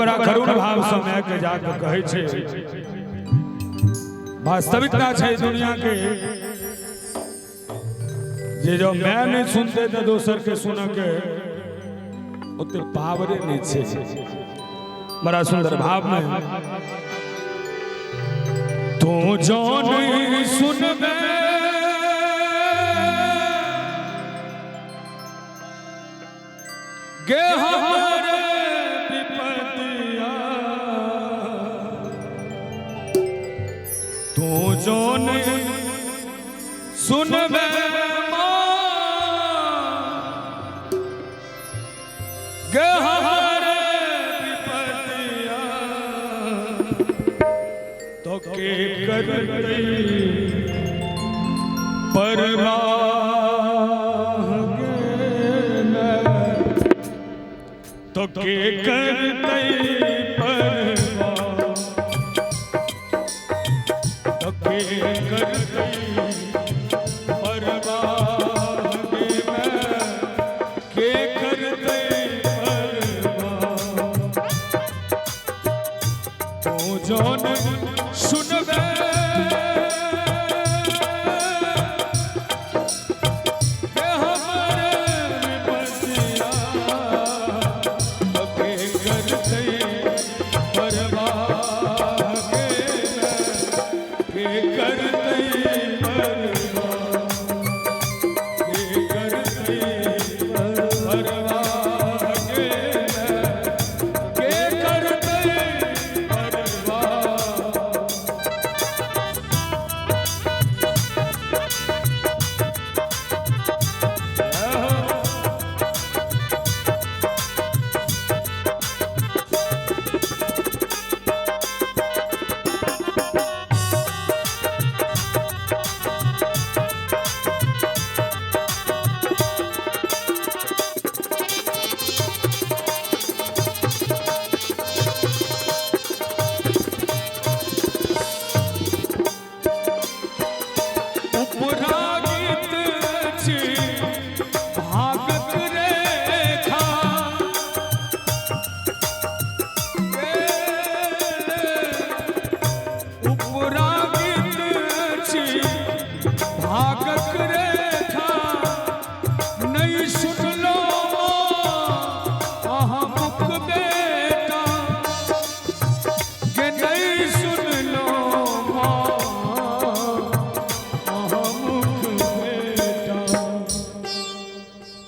बड़ा करुण भाव समय के जाके कहे छे वास्तविकता छे दुनिया के जे जो मैं नहीं सुनते तो दोसर के सुन के उतने पावरे नहीं छे। बड़ा सुंदर भाव में तू जो नहीं सुनबे गे हमारे विपतिया तू जो नहीं सुनबे गे हमारे विपतिया तो के करते परवाह तो के करते परवाह तो के करते परवाह के करते परवाह तो जोन सुनबे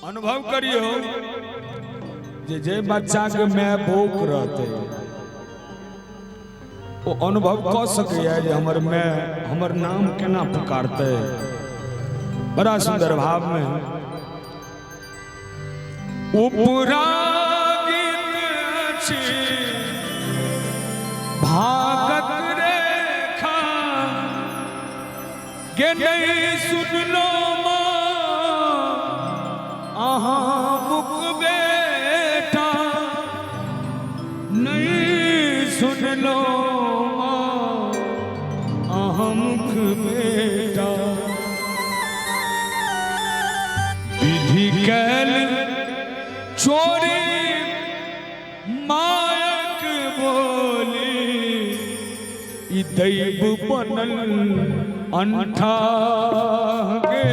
अनुभव करियो जे बच्चा के मैं भूख रहते वो अनुभव कर सके जे हमर मैं हमर नाम केना पुकारते। बड़ा सुंदर भाव में भागत रेखा गे नहीं सुन लो मुख बेटा नहीं सुन लो मुख बेटा विधि कैल चोरी मायक बोली दैव बनल अंठा के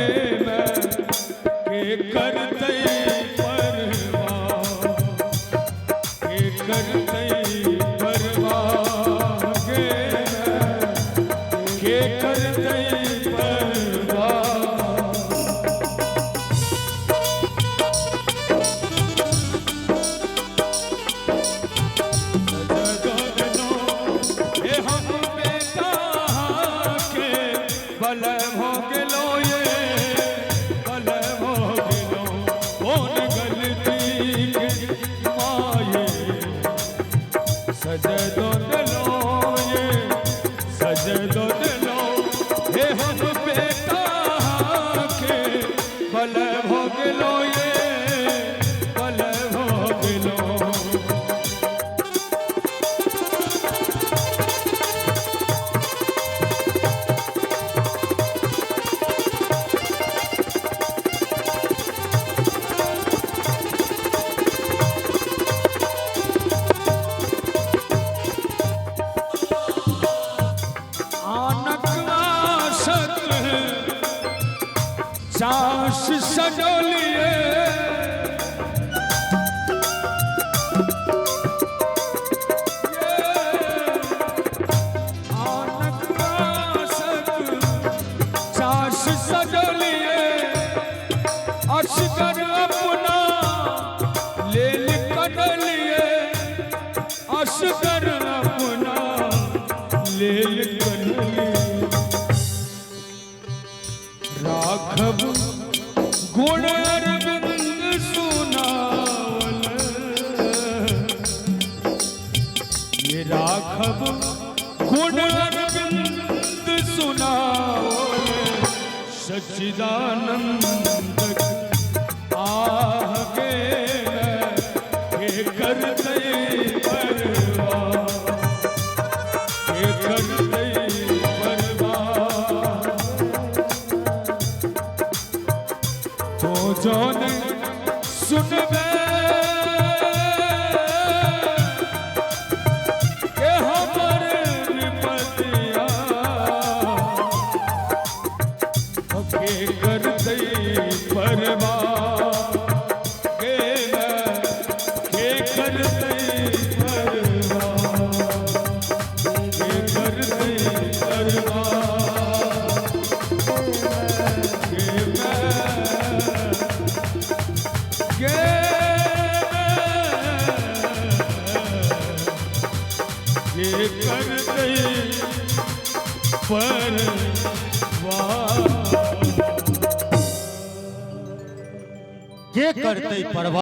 करते परवाह के करते परवाह के करते बल हो गेलो ये बल हो गेलो कौन गलती के माये सज दो दिलो ये सज दो दिलो हे हम बेटा के बल हो गेलो ये बल हो गेलो असगर अपना लेल कनली राघव गुण अरविंद सुनावल ये राघव गुण अरविंद सुनावल सच्चिदानंद आह गे करते परवाह करते परवाह तो जौन सुनबे के हमर विपतिया के करते परवाह के करते परवाह के करते परवाह के करते परवाह के करते परवाह।